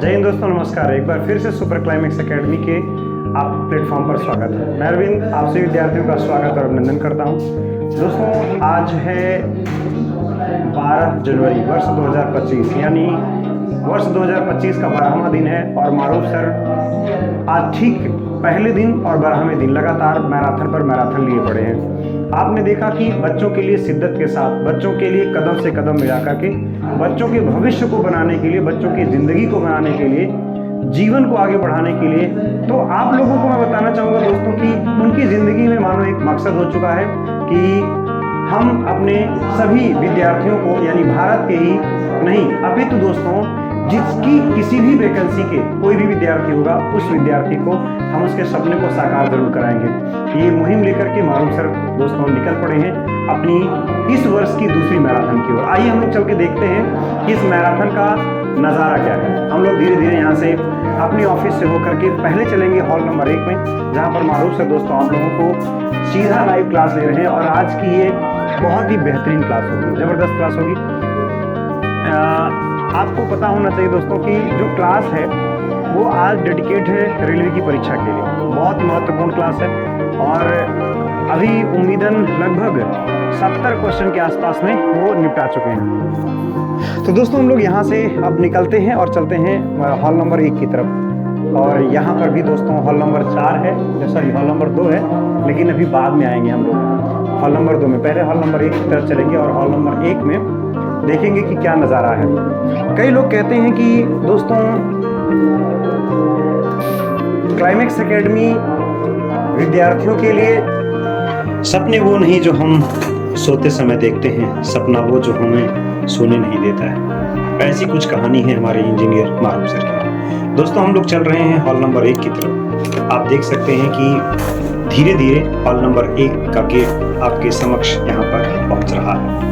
जय हिंद दोस्तों, नमस्कार। एक बार फिर से सुपर क्लाइमेक्स एकेडमी के आप प्लेटफॉर्म पर स्वागत है। मैं अरविंद आप सभी विद्यार्थियों का स्वागत और अभिनंदन करता हूं। दोस्तों, आज है 12 जनवरी वर्ष 2025, यानी वर्ष 2025 का 12वां दिन है और मारूफ सर आज ठीक पहले दिन और 12वें दिन लगातार मैराथन पर मैराथन लिए पड़े हैं। आपने देखा कि बच्चों के लिए शिद्दत के साथ, बच्चों के लिए कदम से कदम मिला करके, बच्चों के भविष्य को बनाने के लिए, बच्चों की ज़िंदगी को बनाने के लिए, जीवन को आगे बढ़ाने के लिए, तो आप लोगों को मैं बताना चाहूँगा दोस्तों कि उनकी ज़िंदगी में मानो एक मकसद हो चुका है कि हम अपने सभी विद्यार्थियों को, यानी भारत के ही नहीं अपितु दोस्तों जिसकी किसी भी वैकेंसी के कोई भी विद्यार्थी होगा, उस विद्यार्थी को हम उसके सपने को साकार जरूर कराएंगे। ये मुहिम लेकर के मारूफ सर दोस्तों निकल पड़े हैं अपनी इस वर्ष की दूसरी मैराथन की ओर। आइए हम लोग चल के देखते हैं कि इस मैराथन का नज़ारा क्या है। हम लोग धीरे धीरे यहाँ से अपनी ऑफिस से होकर के पहले चलेंगे हॉल नंबर 1 में, जहाँ पर मारूफ सर दोस्तों आप लोगों को सीधा लाइव क्लास ले रहे हैं। और आज की ये बहुत ही बेहतरीन क्लास होगी, ज़बरदस्त क्लास होगी। आपको पता होना चाहिए दोस्तों कि जो क्लास है वो आज डेडिकेट है रेलवे की परीक्षा के लिए। बहुत ही महत्वपूर्ण क्लास है और अभी उम्मीदन लगभग 70 क्वेश्चन के आसपास में वो निपटा चुके हैं। तो दोस्तों हम लोग यहाँ से अब निकलते हैं और चलते हैं हॉल नंबर 1 की तरफ। और यहाँ पर भी दोस्तों हॉल नंबर 4 है, सॉरी हॉल नंबर 2 है, लेकिन अभी बाद में आएंगे हम लोग हॉल नंबर 2 में। पहले हॉल नंबर 1 की तरफ चलेंगे और हॉल नंबर 1 में देखेंगे कि क्या नज़ारा है। कई लोग कहते हैं कि दोस्तों क्लाइमेक्स एकेडमी विद्यार्थियों के लिए सपने वो नहीं जो हम सोते समय देखते हैं, सपना वो जो हमें सोने नहीं देता है। ऐसी कुछ कहानी है हमारे इंजीनियर मारूफ सर की। दोस्तों हम लोग चल रहे हैं हॉल नंबर 1 की तरफ। आप देख सकते हैं कि धीरे धीरे हॉल नंबर 1 का गेट आपके समक्ष यहाँ पर पहुँच रहा है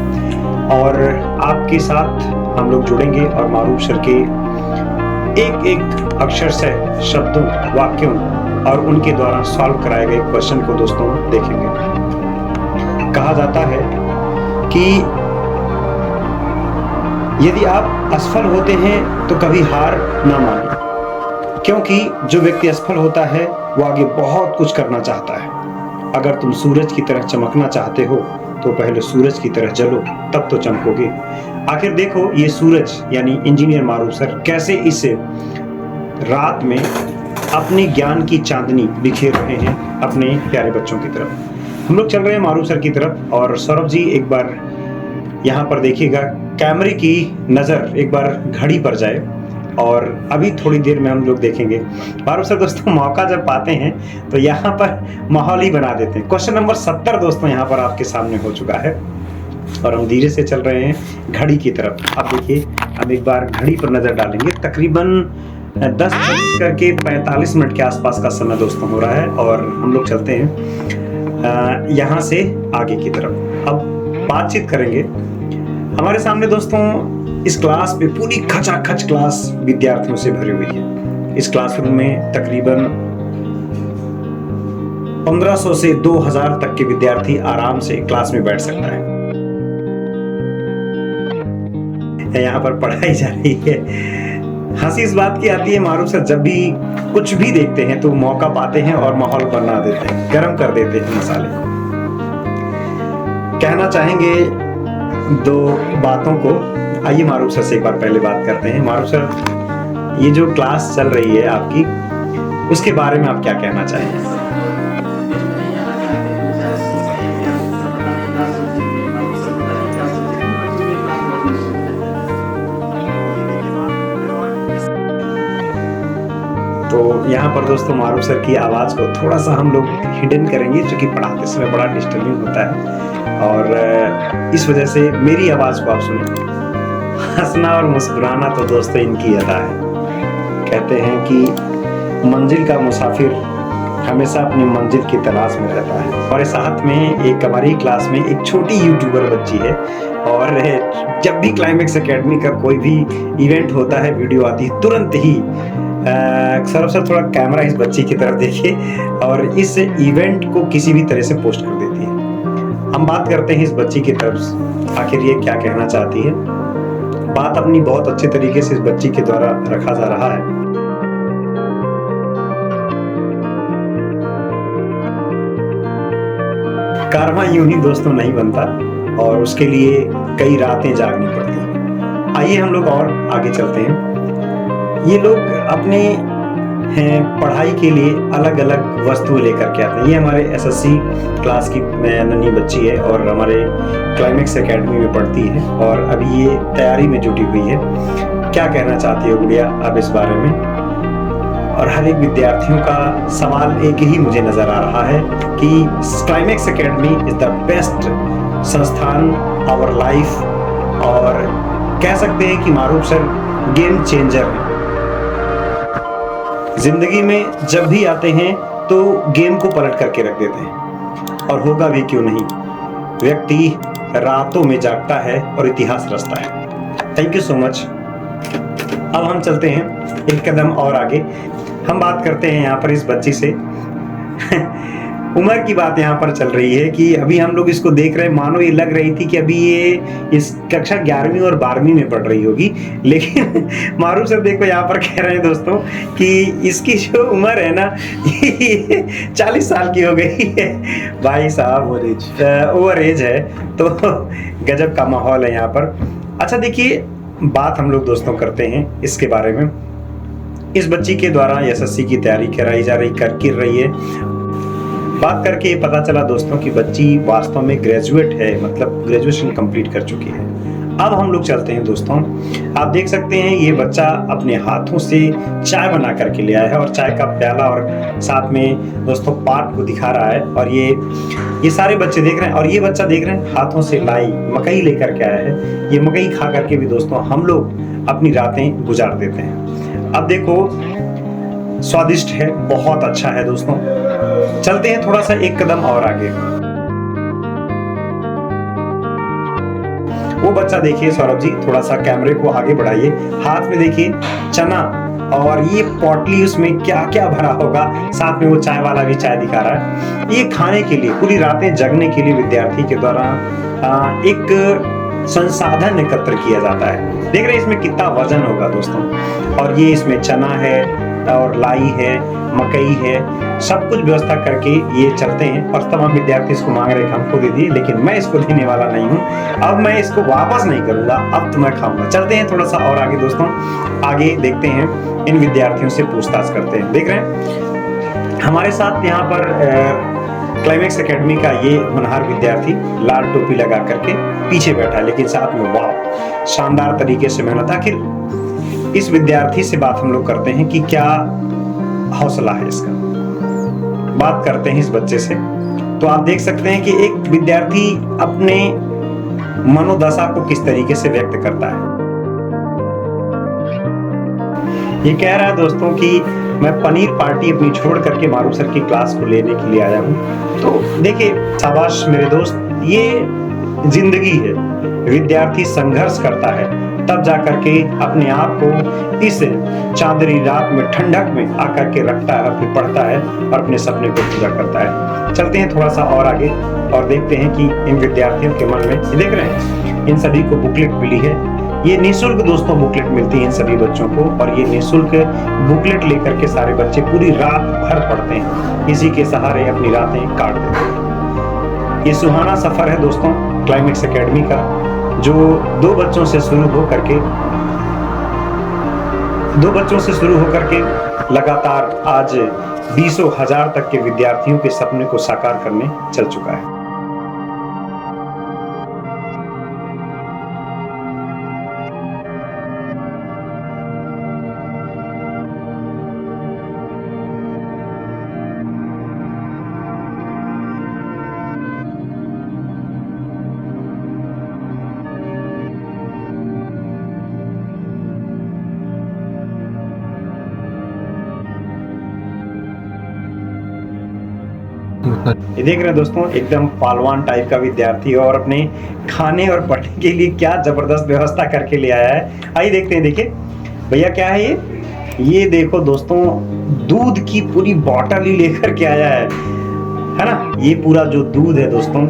और आपके साथ हम लोग जुड़ेंगे और मारूफ सर के एक एक अक्षर से शब्दों, वाक्यों और उनके द्वारा सॉल्व कराए गए क्वेश्चन को दोस्तों देखेंगे। कहा जाता है कि यदि आप असफल होते हैं तो कभी हार ना मानें, क्योंकि जो व्यक्ति असफल होता है वो आगे बहुत कुछ करना चाहता है। अगर तुम सूरज की तरह चमकना चाहते हो तो पहले सूरज की तरह जलो, तब तो चमकोगे। आखिर देखो ये सूरज यानी इंजीनियर मारूफ सर कैसे इस रात में अपने ज्ञान की चांदनी बिखेर रहे हैं अपने प्यारे बच्चों की तरफ। हम लोग चल रहे हैं मारूफ सर की तरफ। और सौरभ जी एक बार यहाँ पर देखिएगा, कैमरे की नज़र एक बार घड़ी पर जाए और अभी थोड़ी देर में हम लोग देखेंगे। मारूफ सर दोस्तों मौका जब पाते हैं तो यहाँ पर माहौल ही बना देते हैं। क्वेश्चन नंबर 70 दोस्तों यहाँ पर आपके सामने हो चुका है और हम धीरे से चल रहे हैं घड़ी की तरफ। आप देखिए, हम एक बार घड़ी पर नज़र डालेंगे। तकरीबन 10:45 के आसपास का समय दोस्तों हो रहा है और हम लोग चलते हैं यहाँ से आगे की तरफ। अब बातचीत करेंगे। हमारे सामने दोस्तों इस क्लास पे पूरी खचाखच क्लास विद्यार्थियों से भरी हुई है। इस क्लासरूम में तकरीबन 1500 से 2000 तक के विद्यार्थी आराम से क्लास में बैठ सकता है। यहाँ पर पढ़ाई जा रही है। हंसी इस बात की आती है मारूफ सर जब भी कुछ भी देखते हैं तो मौका पाते हैं और माहौल बना देते हैं, गर्म कर देते हैं मसाले। कहना चाहेंगे 2 बातों को। आइए मारूफ सर से एक बार पहले बात करते हैं। मारूफ सर, ये जो क्लास चल रही है आपकी, उसके बारे में आप क्या कहना चाहेंगे? तो यहाँ पर दोस्तों मारूफ सर की आवाज़ को थोड़ा सा हम लोग हिडन करेंगे, क्योंकि पढ़ाते समय बड़ा डिस्टर्बिंग होता है और इस वजह से मेरी आवाज़ को आप सुनिए। हंसना और मुस्कुराना तो दोस्तों इनकी अदा है। कहते हैं कि मंजिल का मुसाफिर हमेशा अपनी मंजिल की तलाश में रहता है। और साथ में एक हमारी क्लास में एक छोटी यूट्यूबर बच्ची है और जब भी क्लाइमेक्स एकेडमी का कोई भी इवेंट होता है, वीडियो आती है, तुरंत ही सौरभ सर थोड़ा कैमरा इस बच्ची की तरफ देखिए और इस इवेंट को किसी भी तरह से पोस्ट कर देती है। हम बात करते हैं इस बच्ची की तरफ, आखिर ये क्या कहना चाहती है। बात अपनी बहुत अच्छे तरीके से इस बच्ची के द्वारा रखा जा रहा है। कारवां यूं ही दोस्तों नहीं बनता और उसके लिए कई रातें जागनी पड़ती हैं। आइए हम लोग और आगे चलते हैं। ये लोग अपने पढ़ाई के लिए अलग अलग वस्तुएं लेकर के आते हैं। ये हमारे एसएससी क्लास की नन्ही बच्ची है और हमारे क्लाइमेक्स एकेडमी में पढ़ती है और अभी ये तैयारी में जुटी हुई है। क्या कहना चाहती हो गुड़िया अब इस बारे में? और हर एक विद्यार्थियों का सवाल एक ही मुझे नजर आ रहा है कि climax academy is the best संस्थान आवर लाइफ, और कह सकते हैं कि मारूफ सर गेम चेंजर है। जिंदगी में जब भी आते हैं तो गेम को पलट करके रख देते हैं, और होगा भी क्यों नहीं। व्यक्ति रातों में जागता है और इतिहास रचता है। Thank you so much. अब हम चलते हैं एक कदम और आगे। हम बात करते हैं यहाँ पर इस बच्ची से। उम्र की बात यहाँ पर चल रही है कि अभी हम लोग इसको देख रहे हैं, मानो ये लग रही थी कि अभी ये इस कक्षा 11वीं और 12वीं में पढ़ रही होगी, लेकिन मारूफ सर देखो यहाँ पर कह रहे हैं दोस्तों कि इसकी जो उम्र है ना 40 साल की हो गई है भाई साहब। ओवर एज है, तो गजब का माहौल है यहाँ पर। अच्छा देखिए, बात हम लोग दोस्तों करते हैं इसके बारे में। इस बच्ची के द्वारा एसएससी की तैयारी कराई जा रही कर रही है। बात करके पता चला दोस्तों कि बच्ची वास्तव में ग्रेजुएट है, मतलब ग्रेजुएशन कंप्लीट कर चुकी है। अब हम लोग चलते हैं दोस्तों। आप देख सकते हैं ये बच्चा अपने हाथों से चाय बना करके ले आया है और चाय का प्याला और साथ में दोस्तों पाट को दिखा रहा है। और ये सारे बच्चे देख रहे हैं, और ये बच्चा देख रहे हैं हाथों से लाई मकई लेकर के आया है। ये मकई खा करके भी दोस्तों हम लोग अपनी रातें गुजार देते हैं। अब देखो, स्वादिष्ट है, बहुत अच्छा है दोस्तों। चलते हैं थोड़ा सा एक कदम और आगे। वो बच्चा देखिए सौरभ जी, थोड़ा सा कैमरे को आगे बढ़ाइए। हाथ में देखिए चना, और ये पोटली उसमें क्या क्या भरा होगा। साथ में वो चाय वाला भी चाय दिखा रहा है। ये खाने के लिए, पूरी रातें जगने के लिए विद्यार्थी के द्वारा एक संसाधन एकत्र किया जाता है। देख रहे हैं इसमें कितना वजन होगा दोस्तों। और ये इसमें चना है और लाई है, मकई है, सब कुछ व्यवस्था करके ये चलते हैं। और तमाम विद्यार्थी इसको मांग रहे हमको दे दिए, लेकिन मैं इसको देने वाला नहीं हूँ। अब मैं इसको वापस नहीं करूंगा, अब तो मैं खाऊंगा। चलते हैं थोड़ा सा और आगे दोस्तों। आगे देखते हैं, इन विद्यार्थियों से पूछताछ करते हैं। देख रहे हैं हमारे साथ यहाँ पर क्लाइमेक्स एकेडमी का ये होनहार विद्यार्थी लाल टोपी लगा करके पीछे बैठा है, लेकिन साथ में वाह शानदार तरीके से मेहनत। आखिर इस विद्यार्थी से बात हम लोग करते हैं कि क्या हौसला है इसका। बात करते हैं इस बच्चे से। तो आप देख सकते हैं कि एक विद्यार्थी अपने मनोदशा को किस तरीके से व्यक्त करता है। ये कह रहा है दोस्तों कि मैं पनीर पार्टी अपनी छोड़ करके मारूफ सर की क्लास को लेने के लिए आया हूँ। तो देखिए शाबाश मेरे दोस्त, ये जिंदगी है। विद्यार्थी संघर्ष करता है, तब जाकर के अपने आप को इस चांदनी रात में ठंडक में आकर के रखता है, फिर पढ़ता है और अपने सपने को पूरा करता है। चलते हैं थोड़ा सा और आगे और देखते हैं कि इन विद्यार्थियों के मन में, देख रहे हैं इन सभी को बुकलेट मिली है। ये निःशुल्क दोस्तों बुकलेट मिलती है इन सभी बच्चों को, और ये निःशुल्क बुकलेट लेकर के सारे बच्चे पूरी रात भर पढ़ते हैं। इसी के सहारे अपनी रातें काट देते हैं। ये सुहाना सफर है दोस्तों क्लाइमेक्स एकेडमी का, जो दो बच्चों से शुरू होकर के लगातार आज 20,000 तक के विद्यार्थियों के सपने को साकार करने चल चुका है। ये देख रहे हैं दोस्तों एकदम पहलवान टाइप का विद्यार्थी, और अपने खाने और पढ़ने के लिए क्या जबरदस्त व्यवस्था करके ले आया है। आइए देखते हैं। देखिए भैया क्या है ये देखो दोस्तों, दूध की पूरी बॉटल ही लेकर के आया है ना। ये पूरा जो दूध है दोस्तों,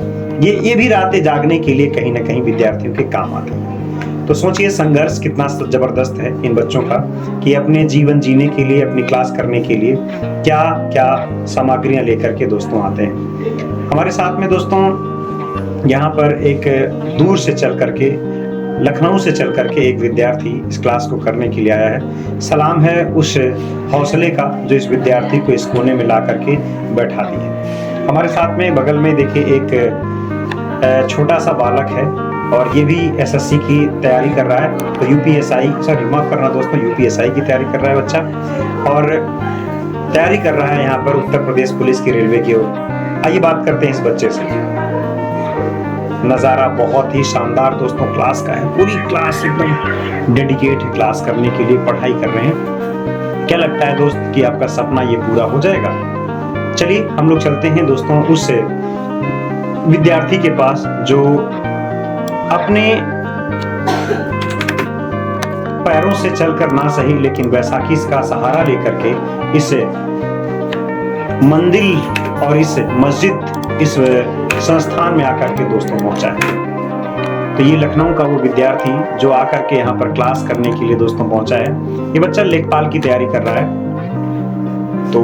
ये भी रातें जागने के लिए कहीं ना कहीं विद्यार्थियों के काम आते हैं। तो सोचिए संघर्ष कितना जबरदस्त है इन बच्चों का कि अपने जीवन जीने के लिए, अपनी क्लास करने के लिए क्या क्या सामग्रियां लेकर के दोस्तों आते हैं। हमारे साथ में दोस्तों यहाँ पर एक दूर से चल करके, लखनऊ से चल करके एक विद्यार्थी इस क्लास को करने के लिए आया है। सलाम है उस हौसले का जो इस विद्यार्थी को इस कोने में ला करके बैठा दिया। हमारे साथ में बगल में देखिए एक छोटा सा बालक है और ये भी एसएससी की तैयारी कर रहा है। तो यूपीएसआई, सॉरी माफ करना दोस्तों, यूपीएसआई की तैयारी कर रहा है बच्चा और तैयारी कर रहा है यहाँ पर उत्तर प्रदेश पुलिस की, रेलवे की ओर। आइए बात करते हैं इस बच्चे से। नज़ारा बहुत ही शानदार दोस्तों क्लास का है, पूरी क्लास एकदम डेडिकेट है क्लास करने के लिए, पढ़ाई कर रहे हैं। क्या लगता है दोस्त कि आपका सपना ये पूरा हो जाएगा? चलिए हम लोग चलते हैं दोस्तों उस विद्यार्थी के पास जो अपने पैरों से चलकर ना सही लेकिन बैसाखी का सहारा लेकर के इस मंदिर और इस मस्जिद, इस संस्थान में आकर के दोस्तों पहुंचा है। तो ये लखनऊ का वो विद्यार्थी जो आकर के यहाँ पर क्लास करने के लिए दोस्तों पहुंचा है। ये बच्चा लेखपाल की तैयारी कर रहा है। तो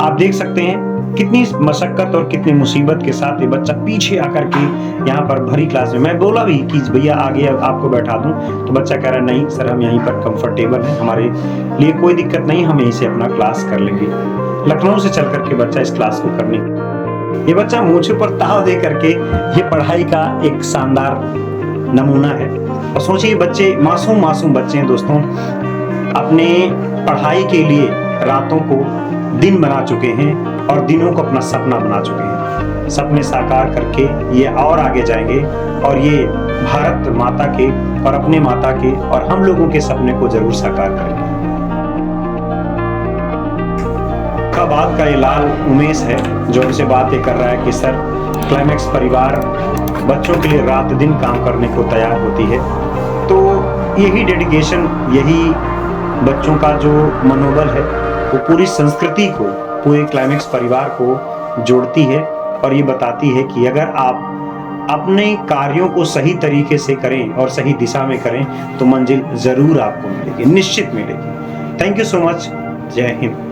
आप देख सकते हैं कितनी मशक्कत और कितनी मुसीबत के साथ ये बच्चा पीछे आकर के यहाँ पर भरी क्लास में, मैं बोला भी कि भैया आगे आपको बैठा दूं, तो बच्चा कह रहा है नहीं सर हम यहीं पर कंफर्टेबल है, हमारे लिए कोई दिक्कत नहीं, हम यहीं से अपना क्लास कर लेंगे। लखनऊ से चल करके बच्चा इस क्लास को करने, ये बच्चा मूछे पर ताव दे करके ये पढ़ाई का एक शानदार नमूना है। और सोचिए बच्चे मासूम बच्चे हैं दोस्तों, अपने पढ़ाई के लिए रातों को दिन बना चुके हैं और दिनों को अपना सपना बना चुके हैं। सपने साकार करके ये और आगे जाएंगे और ये भारत माता के और अपने माता के और हम लोगों के सपने को जरूर साकार करेंगे। बात का ये लाल उमेश है जो हमसे बात ये कर रहा है कि सर क्लाइमेक्स परिवार बच्चों के लिए रात दिन काम करने को तैयार होती है। तो यही डेडिकेशन, यही बच्चों का जो मनोबल है वो पूरी संस्कृति को, पूरे क्लाइमेक्स परिवार को जोड़ती है और ये बताती है कि अगर आप अपने कार्यों को सही तरीके से करें और सही दिशा में करें तो मंजिल जरूर आपको मिलेगी, निश्चित मिलेगी। Thank you so much. जय हिंद।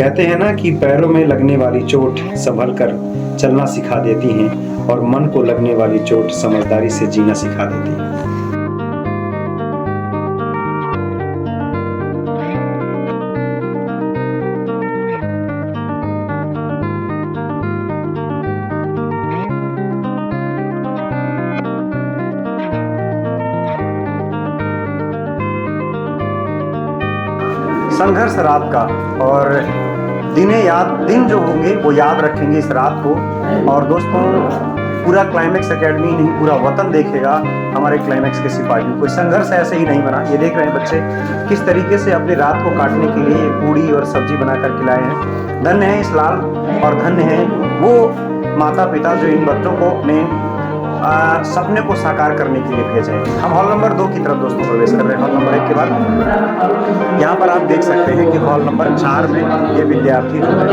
कहते हैं ना कि पैरों में लगने वाली चोट संभल कर चलना सिखा देती हैं और मन को लगने वाली चोट समझदारी से जीना सिखा देती है। संघर्ष रात का, और दिन जो होंगे वो याद रखेंगे इस रात को। और दोस्तों, पूरा क्लाइमेक्स एकेडमी नहीं, पूरा वतन देखेगा हमारे क्लाइमेक्स के सिपाहियों को। संघर्ष ऐसे ही नहीं बना। ये देख रहे हैं बच्चे किस तरीके से अपनी रात को काटने के लिए पूड़ी और सब्जी बना कर खिलाए हैं। धन्य है इस लाल, और धन्य है वो माता पिता जो इन बच्चों को अपने सपने को साकार करने के लिए भेजे। हम हॉल नंबर 2 की तरफ दोस्तों प्रवेश कर रहे हैं। हॉल नंबर 1 के बाद यहाँ पर आप देख सकते हैं कि हॉल नंबर 4 में ये विद्यार्थी जो है,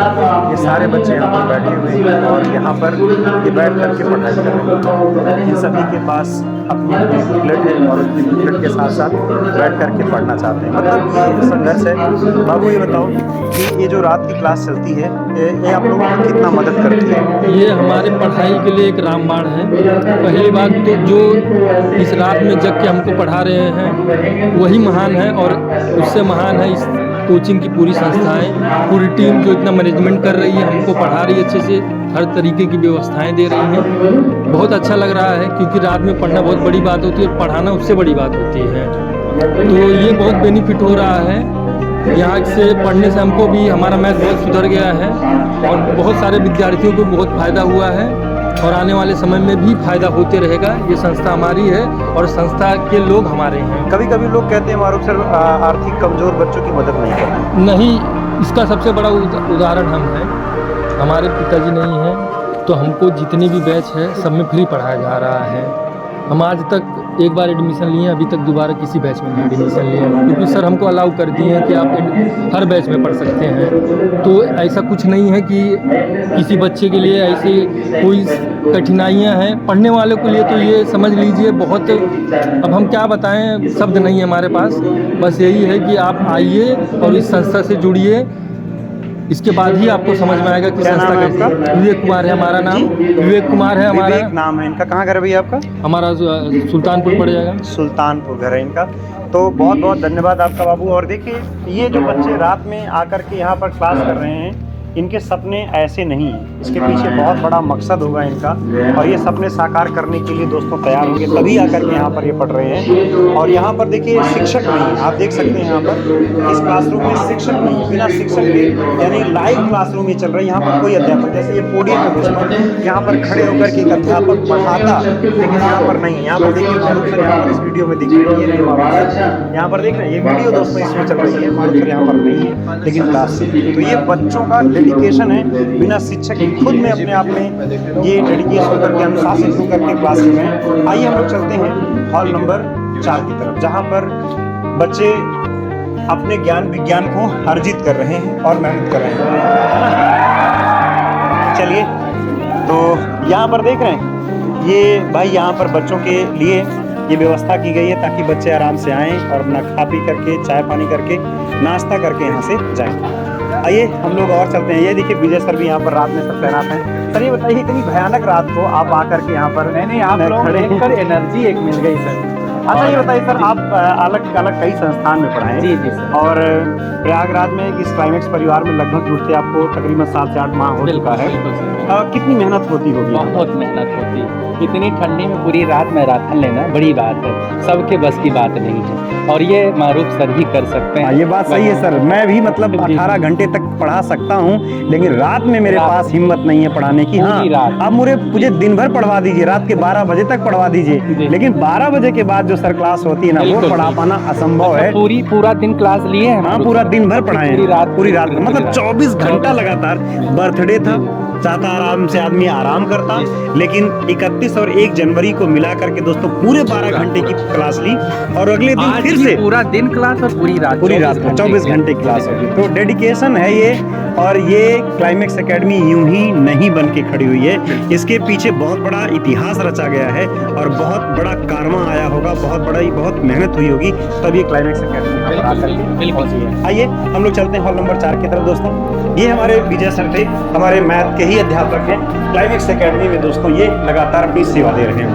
ये सारे बच्चे यहाँ पर बैठे हुए हैं और यहाँ पर ये बैठ करके पढ़ाई कर रहे हैं। इन सभी के पास अपनी बुकलेट है और उसकी बुकलेट के साथ साथ बैठ करके पढ़ना चाहते हैं। मतलब ये संघर्ष है। बाबू, ये बताओ कि ये जो रात की क्लास चलती है, ये आप लोगों को कितना मदद करती है? ये हमारे पढ़ाई के लिए एक रामबाण है। पहली बात तो जो इस रात में जग के हमको पढ़ा रहे हैं वही महान है, और उससे महान है इस कोचिंग की पूरी संस्थाएं, पूरी टीम जो इतना मैनेजमेंट कर रही है, हमको पढ़ा रही है अच्छे से, हर तरीके की व्यवस्थाएं दे रही हैं। बहुत अच्छा लग रहा है, क्योंकि रात में पढ़ना बहुत बड़ी बात होती है और पढ़ाना उससे बड़ी बात होती है। तो ये बहुत बेनिफिट हो रहा है। यहाँ से पढ़ने से हमको भी हमारा मैथ बहुत सुधर गया है और बहुत सारे विद्यार्थियों को बहुत फ़ायदा हुआ है, और आने वाले समय में भी फ़ायदा होते रहेगा। ये संस्था हमारी है और संस्था के लोग हमारे हैं। कभी कभी लोग कहते हैं मारूफ सर आर्थिक कमज़ोर बच्चों की मदद नहीं करते। नहीं, इसका सबसे बड़ा उदाहरण हम हैं। हमारे पिताजी नहीं हैं, तो हमको जितने भी बैच है सब में फ्री पढ़ाया जा रहा है। हम आज तक एक बार एडमिशन लिए हैं, अभी तक दोबारा किसी बैच में नहीं एडमिशन लिए हैं, क्योंकि सर हमको अलाउ कर दिए हैं कि आप हर बैच में पढ़ सकते हैं। तो ऐसा कुछ नहीं है कि किसी बच्चे के लिए ऐसी कोई कठिनाइयाँ हैं। पढ़ने वाले के लिए तो ये समझ लीजिए बहुत, अब हम क्या बताएं, शब्द नहीं है हमारे पास। बस यही है कि आप आइए और इस संस्था से जुड़िए, इसके बाद ही आपको समझ में आएगा कि संस्था कैसा। विवेक कुमार है हमारा नाम, विवेक कुमार है हमारा नाम है इनका। कहाँ घर है भैया आपका? हमारा सुल्तानपुर पड़ जाएगा, सुल्तानपुर घर है इनका। तो बहुत बहुत धन्यवाद आपका बाबू। और देखिए, ये जो बच्चे रात में आकर के यहाँ पर क्लास कर रहे हैं, इनके सपने ऐसे नहीं हैं। इसके पीछे बहुत बड़ा मकसद होगा इनका, और ये सपने साकार करने के लिए दोस्तों तैयार होंगे, तभी आकर के यहाँ पर ये पढ़ रहे हैं। और यहाँ पर देखिए शिक्षक नहीं है, आप देख सकते हैं यहाँ पर इस क्लासरूम में शिक्षक नहीं है। बिना शिक्षक के यानी लाइव क्लासरूम ही चल रहा है। यहाँ पर कोई अध्यापक, जैसे ये पोडियम है दोस्तों, यहाँ पर खड़े होकर के एक अध्यापक पढ़ाता, लेकिन यहाँ पर नहीं है। यहाँ पर देखिए मारूफ सर यहाँ पर इस वीडियो में दिख रही है, यहाँ पर देख रहे हैं ये वीडियो दोस्तों इसमें चल रही है। मारूफ सर यहाँ पर नहीं है, लेकिन क्लास से। तो ये बच्चों का डेडिकेशन है, बिना शिक्षक के खुद में अपने आप में ये डेडिकेशन करके अनुशासित होकर के क्लास में हैं। आइए हम लोग चलते हैं हॉल नंबर 4 की तरफ, जहाँ पर बच्चे अपने ज्ञान विज्ञान को अर्जित कर रहे हैं और मेहनत कर रहे हैं। चलिए, तो यहाँ पर देख रहे हैं ये भाई, यहाँ पर बच्चों के लिए ये व्यवस्था की गई है ताकि बच्चे आराम से आएँ और अपना खा पी करके, चाय पानी करके, नाश्ता करके यहाँ से जाएँ। आइए हम लोग और चलते हैं। ये देखिए विजय सर भी यहाँ पर रात में सब तैनात हैं। सर ये बताइए, इतनी भयानक रात को आप आकर के यहाँ पर नहीं आप लोग देखकर एनर्जी एक मिल गई सर। अच्छा ये बताइए सर, आप अलग अलग कई संस्थान में पढ़ाए हैं। जी जी सर। और प्रयागराज में इस क्लाइमेक्स परिवार में लगभग जुड़ते आपको तकरीबन 7 से 8 माह हो चुका है। कितनी मेहनत होती होगी? बहुत मेहनत होती है। इतनी ठंडी में पूरी रात मैराथन लेना बड़ी बात है, सबके बस की बात नहीं है, और ये मारूफ सर ही कर सकते हैं। ये बात सही है सर। मैं भी मतलब 18 घंटे तक पढ़ा सकता हूँ, लेकिन रात में मेरे पास हिम्मत नहीं है पढ़ाने की। हाँ, आप मुझे दिन भर पढ़वा दीजिए, रात के 12 बजे तक पढ़वा दीजिए, लेकिन 12 बजे के बाद जो सर क्लास होती है ना, वो पढ़ा पाना असंभव है। पूरा दिन क्लास लिए हैं? हाँ, पूरा दिन भर पढ़ाए, पूरी रात मतलब 24 घंटा लगातार। बर्थडे था, चाहता आराम से आदमी आराम करता, लेकिन 31 और 1 जनवरी को मिला करके दोस्तों पूरे 12 घंटे की क्लास ली, और अगले दिन फिर से पूरा दिन क्लास और पूरी रात 24 घंटे क्लास होगी। तो डेडिकेशन है ये, और ये क्लाइमेक्स एकेडमी यूं ही नहीं बन के खड़ी हुई है, इसके पीछे बहुत बड़ा इतिहास रचा गया है और बहुत बड़ा कारवा आया होगा, बहुत मेहनत हुई होगी, तब ये क्लाइमेक्स एकेडमी यहाँ पर आकर के पहुंची है। आइए हम लोग चलते हैं हॉल नंबर 4 की तरफ दोस्तों। ये हमारे विजय सर थे, हमारे मैथ के ही अध्यापक हैं क्लाइमेक्स एकेडमी में दोस्तों, ये लगातार अपनी सेवा दे रहे हैं।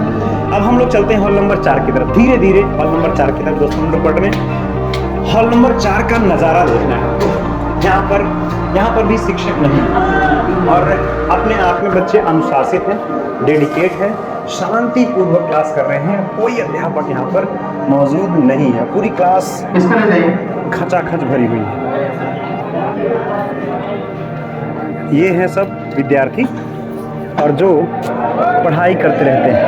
अब हम लोग चलते हैं हॉल नंबर 4 की तरफ, धीरे धीरे हॉल नंबर 4 की तरफ दोस्तों हम लोग बढ़ रहे हैं। हॉल नंबर 4 का नज़ारा देखना है। यहाँ पर भी शिक्षक नहीं और अपने आप में बच्चे अनुशासित हैं, डेडिकेट हैं, शांतिपूर्वक क्लास कर रहे हैं। कोई अध्यापक यहाँ पर मौजूद नहीं है, पूरी क्लास खचाखच भरी हुई है। ये हैं सब विद्यार्थी और जो पढ़ाई करते रहते हैं,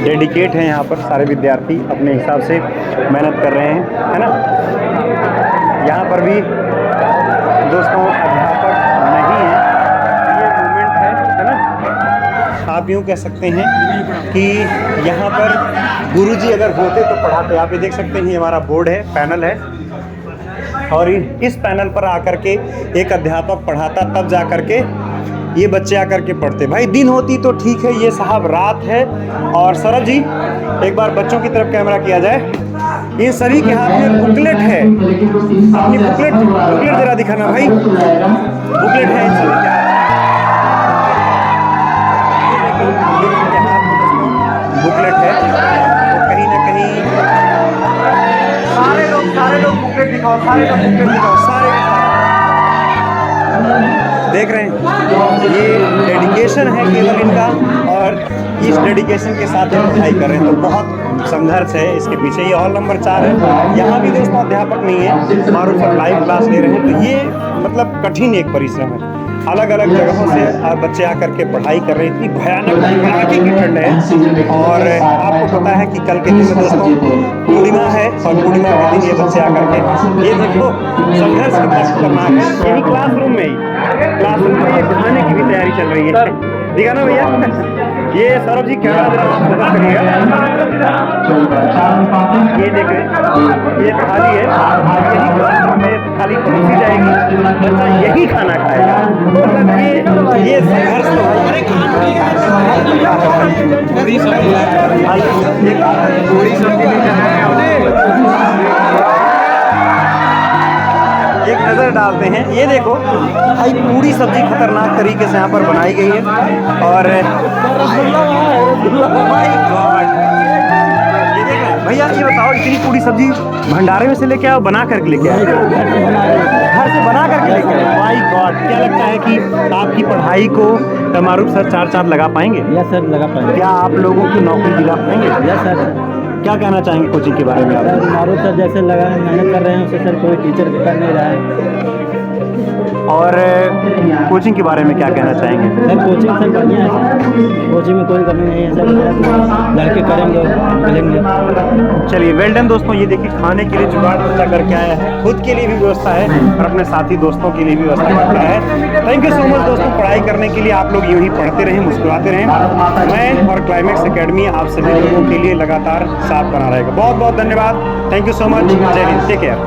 डेडिकेट हैं यहाँ पर सारे विद्यार्थी, अपने हिसाब से मेहनत कर रहे हैं, है ना। यहाँ पर भी दोस्तों अध्यापक नहीं है, ये मूवमेंट है ना। आप यूँ कह सकते हैं कि यहाँ पर गुरुजी अगर होते तो पढ़ाते। आप ये देख सकते हैं, हमारा बोर्ड है, पैनल है और इस पैनल पर आकर के एक अध्यापक पढ़ाता, तब जा कर के ये बच्चे आकर के पढ़ते। भाई दिन होती तो ठीक है, ये साहब रात है। और सौरभ जी एक बार बच्चों की तरफ कैमरा किया जाए, इन सभी के हाथ में बुकलेट है, अपनी बुकलेट जरा दिखाना भाई, बुकलेट है इन सभी के हाथ में, बुकलेट है। तो कहीं ना कहीं सारे लोग बुकलेट दिखाओ, सारे देख रहे हैं। ये डेडिकेशन है केवल इनका और इस डेडिकेशन के साथ ये पढ़ाई कर रहे हैं, तो बहुत संघर्ष है इसके पीछे। ये हॉल नंबर 4 है, यहाँ भी दोस्तों अध्यापक नहीं है, मारूफ पर लाइव क्लास ले रहे हैं। तो ये मतलब कठिन एक परिश्रम है, अलग अलग जगहों से बच्चे आकर के पढ़ाई कर रहे हैं। इतनी भयानक कड़ाके की ठंड है और आपको पता है कि कल के दिन में दोस्तों पूर्णिमा है और पूर्णिमा के दिन ये बच्चे आकर के ये देखो संघर्ष कितना खतरनाक है। यही क्लासरूम में ये खाने की भी तैयारी चल रही है, दिखाना भैया। ये सौरभ जी कैमरा फोकस करिएगा, ये देख रहे ये थाली है, यही क्लासरूम में थाली परोसी जाएगी, बच्चा यही खाना खाएगा। मतलब ये संघर्ष तो एक नज़र डालते हैं। ये देखो भाई, पूरी सब्जी खतरनाक तरीके से यहाँ पर बनाई गई है और ये देख भैया, ये बताओ इतनी पूरी सब्जी भंडारे में से लेके आओ, बना करके लेके आओ, घर से बना करके लेके आओ। माय गॉड, क्या लगता है कि आपकी पढ़ाई को मारूफ सर 4 लगा पाएंगे? यस सर, लगा पाएंगे। क्या आप लोगों की नौकरी दिला पाएंगे? Yes sir. क्या कहना चाहेंगे कोचिंग के बारे में आप? मारूफ सर जैसे लगा मेहनत कर रहे हैं, उससे सर कोई टीचर कर नहीं रहा है। और कोचिंग के बारे में क्या कहना चाहेंगे? सर कोचिंग सर बढ़िया है सर, कोचिंग में कोई कमी नहीं है सर, लड़के करेंगे मिलेंगे। चलिए वेल डन दोस्तों। ये देखिए खाने के लिए जुगाड़ बच्चा करके आया है, खुद के लिए भी व्यवस्था है और अपने साथी दोस्तों के लिए भी व्यवस्था करता है। थैंक यू सो मच दोस्तों, पढ़ाई करने के लिए आप लोग यूँ ही पढ़ते रहें, मुस्कुराते रहें। मैं और क्लाइमेक्स एकेडमी आप सभी लोगों के लिए लगातार साथ बना रहेगा। बहुत बहुत धन्यवाद, थैंक यू सो मच, जय हिंद, टेक केयर।